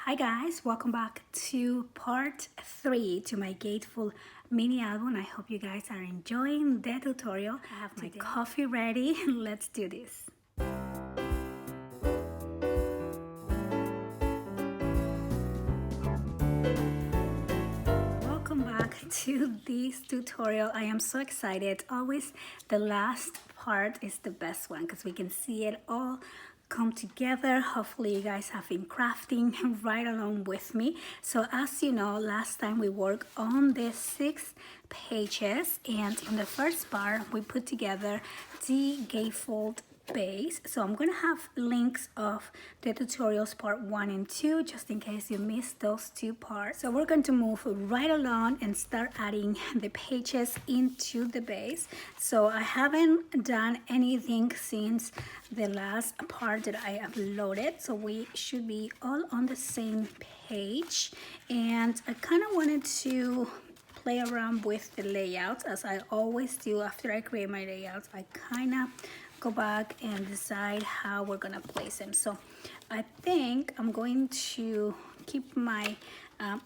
Hi guys, welcome back to part 3 to my Gatefold mini album. I hope you guys are enjoying the tutorial. I have my coffee ready. Let's do this. Welcome back to this tutorial. I am so excited. Always the last part is the best one because we can see it all come together. Hopefully you guys have been crafting right along with me. So as you know, last time we worked on the 6 pages, and in the first part we put together the gatefold base. So I'm gonna have links of the tutorials part 1 and 2 just in case you missed those 2 parts. So we're going to move right along and start adding the pages into the base. So I haven't done anything since the last part that I uploaded, so we should be all on the same page. And I kind of wanted to play around with the layouts, as I always do. After I create my layouts, I kind of go back and decide how we're gonna place them. So I think I'm going to keep my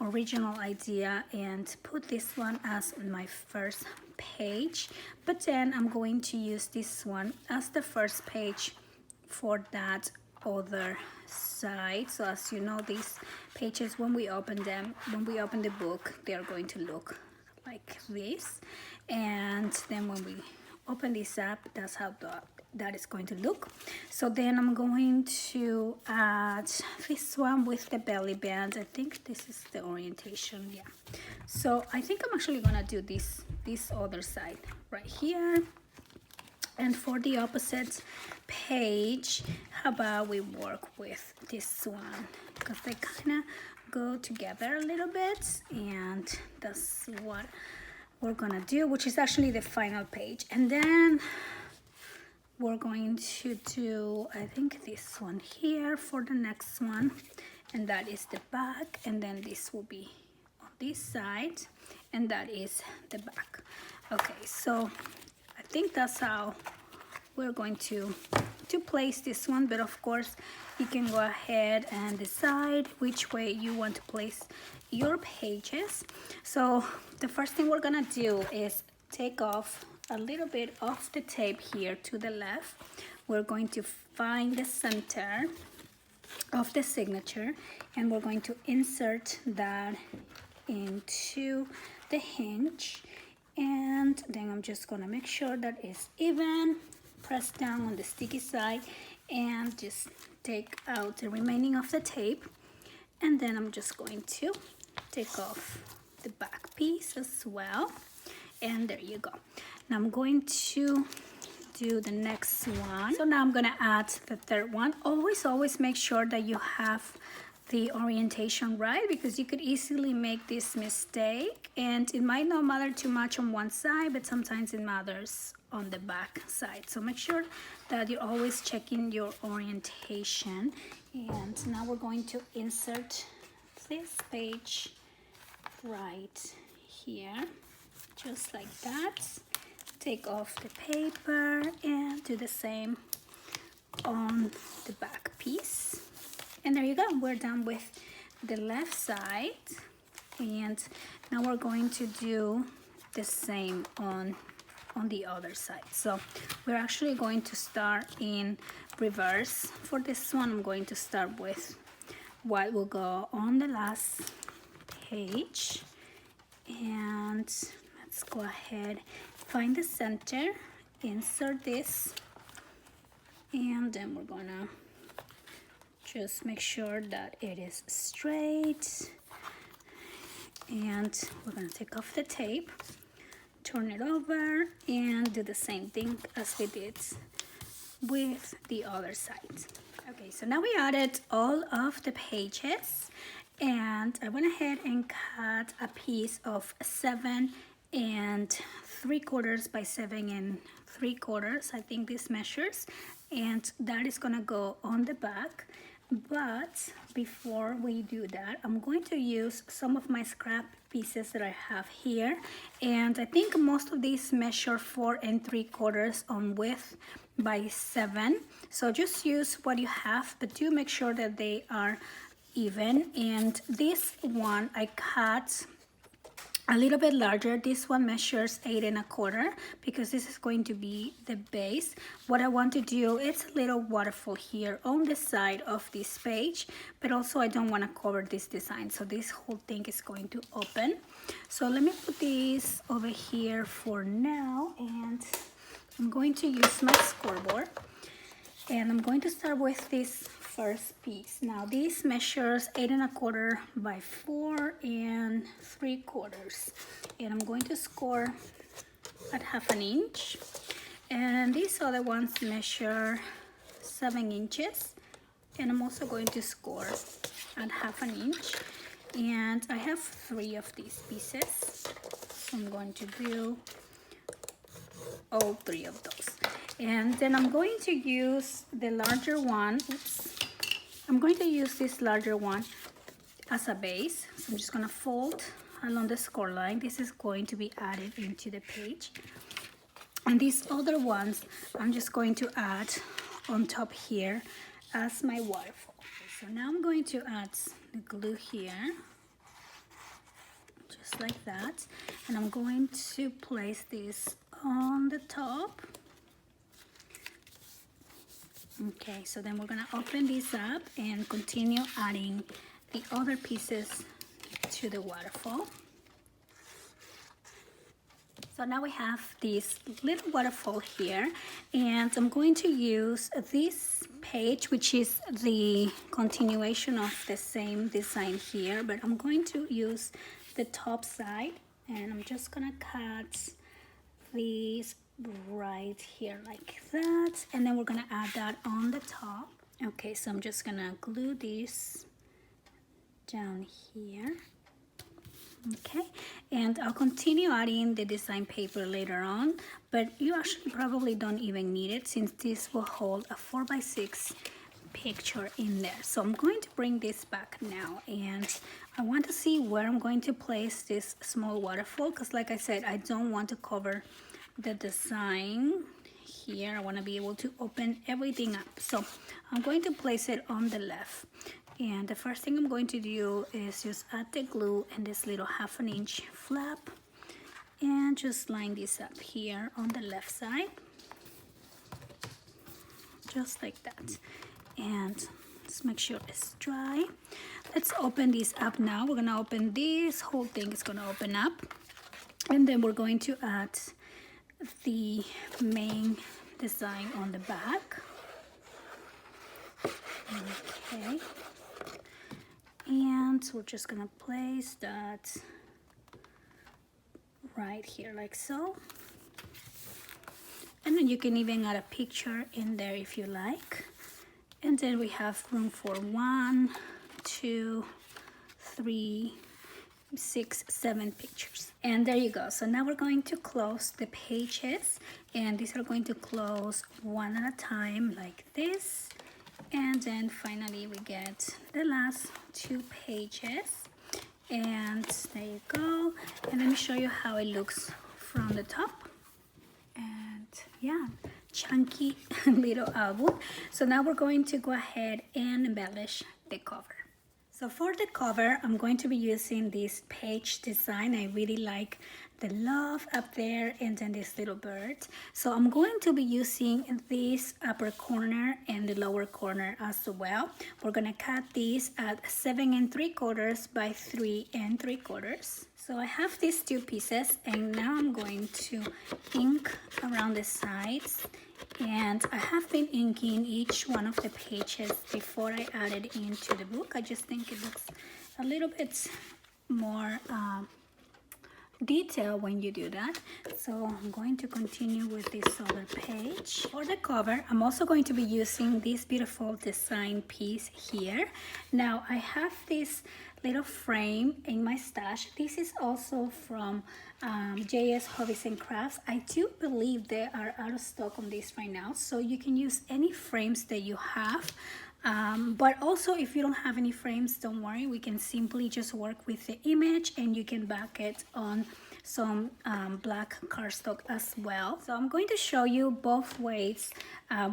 original idea and put this one as my first page, but then I'm going to use this one as the first page for that other side. So as you know, these pages, when we open them, when we open the book, they are going to look like this, and then when we open this up, that's how that is going to look. So then I'm going to add this one with the belly band. I think this is the orientation, yeah. So I think I'm actually gonna do this other side right here. And for the opposite page, how about we work with this one, because they kind of go together a little bit, and that's what we're gonna do, which is actually the final page. And then we're going to do, I think, this one here for the next one, and that is the back, and then this will be on this side, and that is the back. Okay, so I think that's how we're going to place this one, but of course you can go ahead and decide which way you want to place your pages. So the first thing we're gonna do is take off a little bit of the tape here to the left. We're going to find the center of the signature, and we're going to insert that into the hinge, and then I'm just gonna make sure that it's even, press down on the sticky side, and just take out the remaining of the tape. And then I'm just going to take off the back piece as well, and there you go. Now I'm going to do the next one. So now I'm gonna add the third one. Always make sure that you have the orientation right, because you could easily make this mistake, and it might not matter too much on one side, but sometimes it matters on the back side. So make sure that you're always checking your orientation. And now we're going to insert this page right here, just like that. Take off the paper and do the same on the back piece. And there you go, we're done with the left side. And now we're going to do the same on the other side. So we're actually going to start in reverse. For this one, I'm going to start with what will go on the last page. And let's go ahead, find the center, insert this, and then we're gonna just make sure that it is straight. And we're gonna take off the tape, turn it over, and do the same thing as we did with the other side. Okay, so now we added all of the pages, and I went ahead and cut a piece of 7 3/4 by 7 3/4. I think this measures, and that is gonna go on the back. But before we do that, I'm going to use some of my scrap pieces that I have here, and I think most of these measure 4 3/4 on width by 7. So just use what you have, but do make sure that they are even. And this one I cut a little bit larger. This one measures 8¼ because this is going to be the base. What I want to do is a little waterfall here on the side of this page, but also I don't want to cover this design, so this whole thing is going to open. So let me put this over here for now, and I'm going to use my scoreboard, and I'm going to start with this first piece. Now this measures 8¼ by 4¾ and I'm going to score at 1/2 inch, and these other ones measure 7 inches, and I'm also going to score at 1/2 inch, and I have 3 of these pieces, so I'm going to do all 3 of those. And then I'm going to use the larger one. I'm going to use this larger one as a base. So I'm just going to fold along the score line. This is going to be added into the page. And these other ones, I'm just going to add on top here as my waterfall. So now I'm going to add the glue here, just like that. And I'm going to place this on the top. Okay, so then we're gonna open this up and continue adding the other pieces to the waterfall. So now we have this little waterfall here, and I'm going to use this page, which is the continuation of the same design here, but I'm going to use the top side, and I'm just gonna cut these right here like that, and then we're gonna add that on the top. Okay, so I'm just gonna glue this down here. Okay, and I'll continue adding the design paper later on, but you actually probably don't even need it since this will hold a 4x6 picture in there. So I'm going to bring this back now, and I want to see where I'm going to place this small waterfall, because like I said, I don't want to cover the design here. I want to be able to open everything up, so I'm going to place it on the left. And the first thing I'm going to do is just add the glue and this little 1/2 inch flap, and just line this up here on the left side, just like that. And let's make sure it's dry. Let's open this up now. We're gonna open this whole thing, is gonna open up, and then we're going to add the main design on the back. Okay, and we're just gonna place that right here like so, and then you can even add a picture in there if you like. And then we have room for 1, 2, 3, 6, 7 pictures, and there you go. So now we're going to close the pages, and these are going to close one at a time like this, and then finally we get the last 2 pages, and there you go. And let me show you how it looks from the top. And yeah, chunky little album. So now we're going to go ahead and embellish the cover. So for the cover, I'm going to be using this page design. I really like the love up there and then this little bird. So I'm going to be using this upper corner and the lower corner as well. We're gonna cut these at 7 3/4 by 3 3/4. So I have these 2 pieces, and now I'm going to ink around the sides, and I have been inking each one of the pages before I add it into the book. I just think it looks a little bit more detail when you do that. So I'm going to continue with this other page. For the cover, I'm also going to be using this beautiful design piece here. Now I have this little frame in my stash. This is also from JS Hobbies and Crafts. I do believe they are out of stock on this right now, so you can use any frames that you have. But also, if you don't have any frames, don't worry, we can simply just work with the image, and you can back it on some black cardstock as well. So I'm going to show you both ways,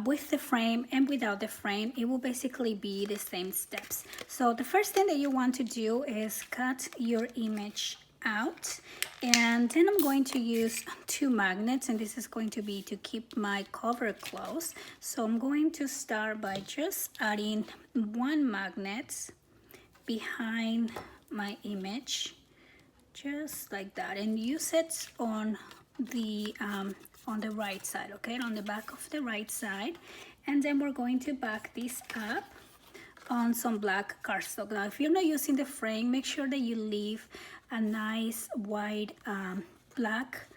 with the frame and without the frame. It will basically be the same steps. So the first thing that you want to do is cut your image out, and then I'm going to use 2 magnets, and this is going to be to keep my cover closed. So I'm going to start by just adding 1 magnet behind my image, just like that, and use it on the right side, okay, on the back of the right side. And then we're going to back this up on some black cardstock. Now if you're not using the frame, make sure that you leave a nice wide black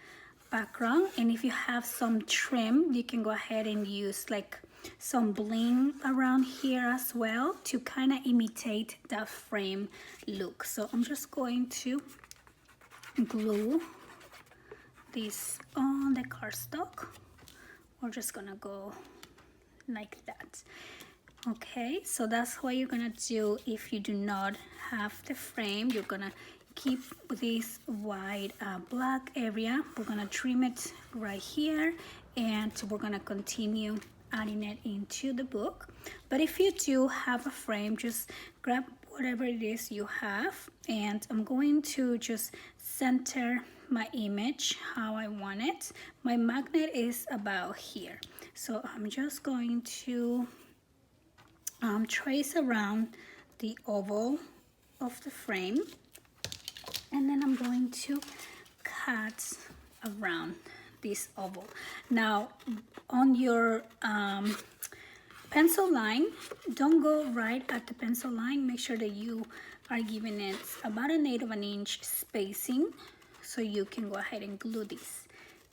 background, and if you have some trim, you can go ahead and use like some bling around here as well to kind of imitate that frame look. So I'm just going to glue this on the cardstock. We're just gonna go like that. Okay, so that's what you're gonna do if you do not have the frame. You're gonna keep this wide black area. We're gonna trim it right here, and we're gonna continue adding it into the book. But if you do have a frame, just grab whatever it is you have, and I'm going to just center my image how I want it. My magnet is about here, so I'm just going to trace around the oval of the frame, and then I'm going to cut around this oval. Now on your pencil line, don't go right at the pencil line. Make sure that you are giving it about 1/8 of an inch spacing, so you can go ahead and glue this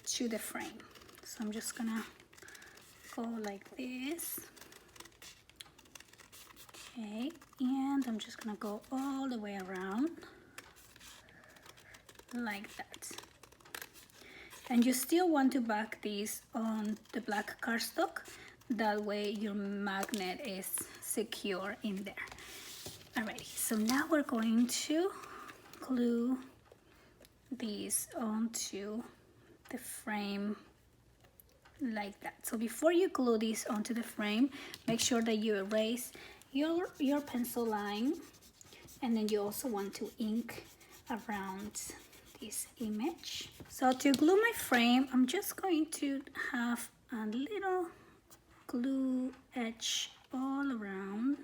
to the frame. So I'm just gonna go like this. Okay, and I'm just gonna go all the way around like that. And you still want to back this on the black cardstock, that way your magnet is secure in there. Alrighty, so now we're going to glue these onto the frame like that. So before you glue this onto the frame, make sure that you erase your pencil line, and then you also want to ink around this image. So to glue my frame, I'm just going to have a little glue edge all around,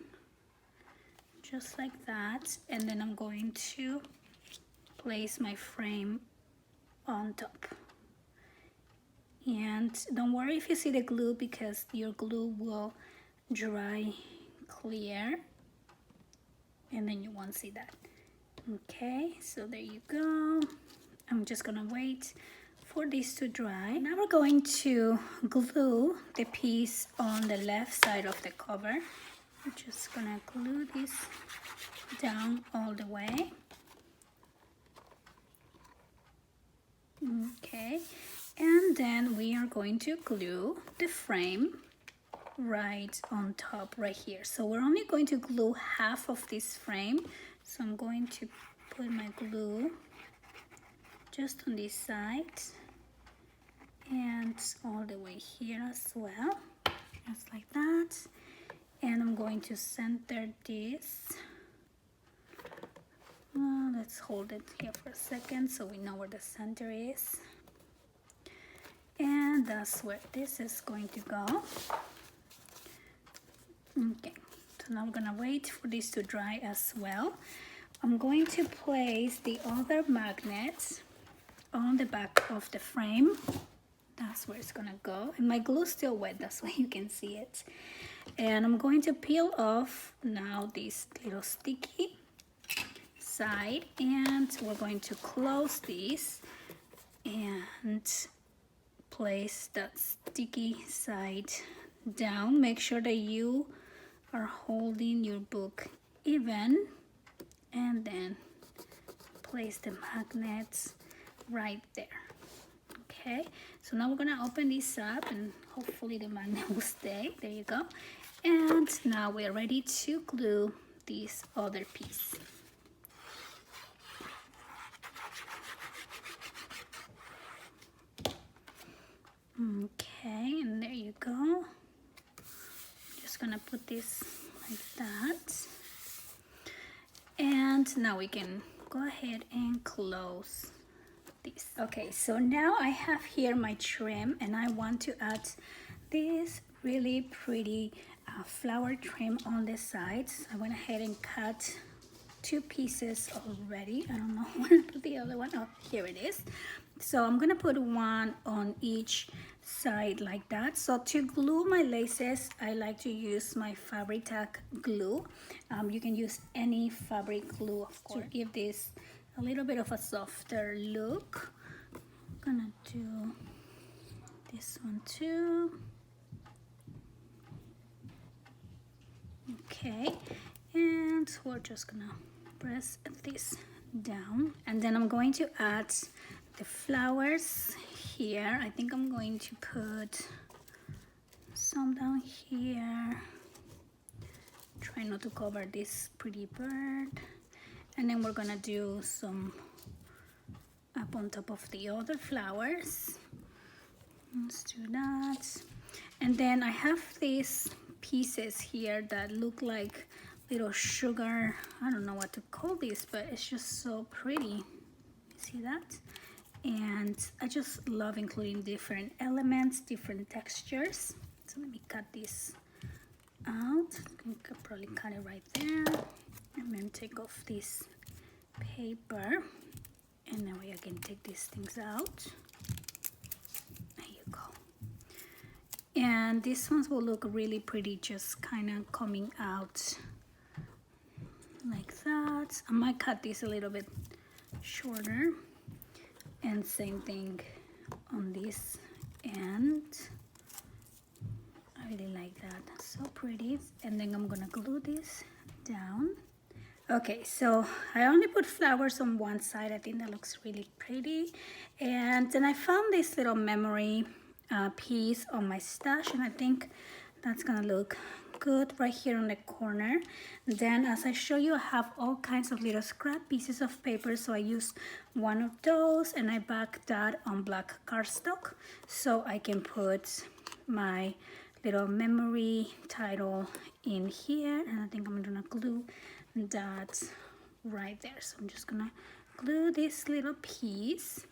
just like that, and then I'm going to place my frame on top. And don't worry if you see the glue, because your glue will dry clear and then you won't see that. Okay, so there you go. I'm just gonna wait for this to dry. Now we're going to glue the piece on the left side of the cover. I'm just gonna glue this down all the way. Okay, and then we are going to glue the frame right on top right here. So we're only going to glue half of this frame, so I'm going to put my glue just on this side and all the way here as well, just like that. And I'm going to center this. Let's hold it here for a second so we know where the center is, and that's where this is going to go. Okay, so now we're gonna wait for this to dry as well. I'm going to place the other magnet on the back of the frame. That's where it's gonna go, and my glue is still wet, that's why you can see it. And I'm going to peel off now this little sticky side, and we're going to close this and place that sticky side down. Make sure that you are holding your book even, and then place the magnets right there. Okay, so now we're gonna open this up and hopefully the magnet will stay. There you go. And now we're ready to glue this other piece. Okay, and there you go. Just gonna put this like that. And now we can go ahead and close this. Okay, so now I have here my trim, and I want to add this really pretty flower trim on the sides. I went ahead and cut 2 pieces already. I don't know where to put the other one. Oh, here it is. So I'm gonna put one on each side like that. So to glue my laces, I like to use my fabric tack glue. You can use any fabric glue, of course, to give this a little bit of a softer look. I'm gonna do this one too. Okay, and we're just gonna press this down, and then I'm going to add the flowers here. I think I'm going to put some down here. Try not to cover this pretty bird, and then we're gonna do some up on top of the other flowers. Let's do that. And then I have these pieces here that look like little sugar. I don't know what to call this, but it's just so pretty. See that? And I just love including different elements, different textures. So let me cut this out. I could probably cut it right there, and then take off this paper, and that way I can take these things out. There you go. And these ones will look really pretty, just kind of coming out like that. I might cut this a little bit shorter, and same thing on this end. I really like that. That's so pretty. And then I'm gonna glue this down. Okay, so I only put flowers on one side. I think that looks really pretty. And then I found this little memory piece on my stash, and I think that's gonna look good right here on the corner. Then, as I show you, I have all kinds of little scrap pieces of paper, so I used one of those, and I backed that on black cardstock so I can put my little memory title in here. And I think I'm gonna glue that right there. So I'm just gonna glue this little piece.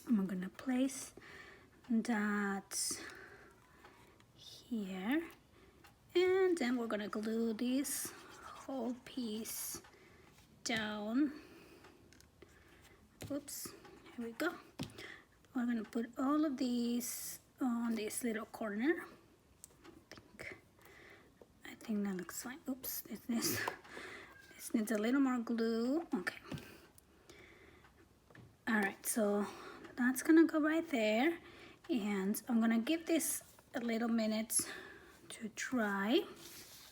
I'm gonna place that here, and then we're gonna glue this whole piece down. Oops, here we go. We're gonna put all of these on this little corner. I think that looks fine. Oops, this needs a little more glue. Okay. All right, so that's gonna go right there, and I'm gonna give this a little minute to dry.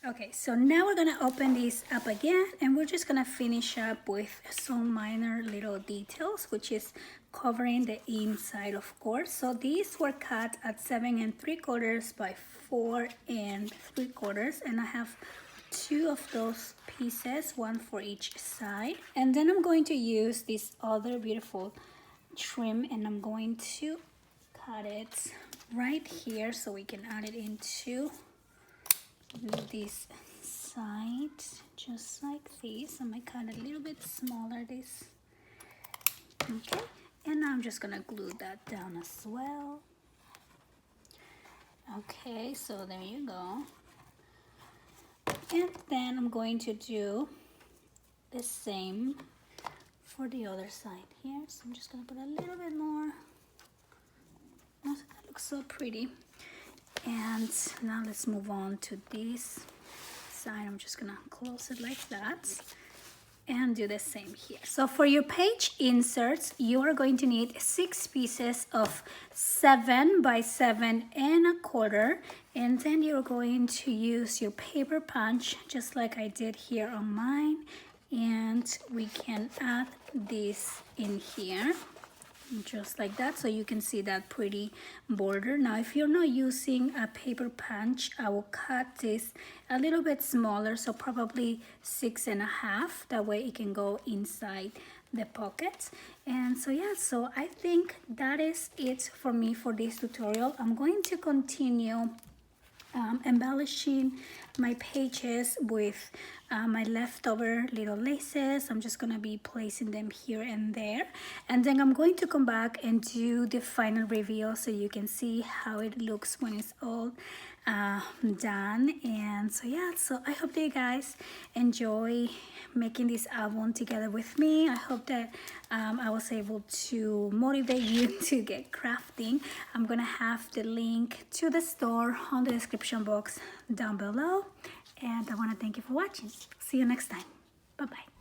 Okay, so now we're gonna open this up again, and we're just gonna finish up with some minor little details, which is covering the inside, of course. So these were cut at 7 3/4 by 4 3/4, and I have 2 of those pieces, one for each side. And then I'm going to use this other beautiful trim, and I'm going to cut it right here so we can add it into this side, just like this. I might cut a little bit smaller this. Okay, and now I'm just gonna glue that down as well. Okay, so there you go. And then I'm going to do the same for the other side here. So I'm just gonna put a little bit more. That looks so pretty. And now let's move on to this side. I'm just gonna close it like that and do the same here. So for your page inserts, you are going to need 6 pieces of 7 by 7 1/4, and then you're going to use your paper punch just like I did here on mine, and we can add this in here. just like that, so you can see that pretty border. Now if you're not using a paper punch, I will cut this a little bit smaller, so probably 6.5, that way it can go inside the pockets. And so yeah, so I think that is it for me for this tutorial. I'm going to continue embellishing my pages with my leftover little laces. I'm just gonna be placing them here and there, and then I'm going to come back and do the final reveal so you can see how it looks when it's all done. And so yeah, so I hope that you guys enjoy making this album together with me. I hope that I was able to motivate you to get crafting. I'm gonna have the link to the store on the description box down below, and I want to thank you for watching. See you next time. Bye bye.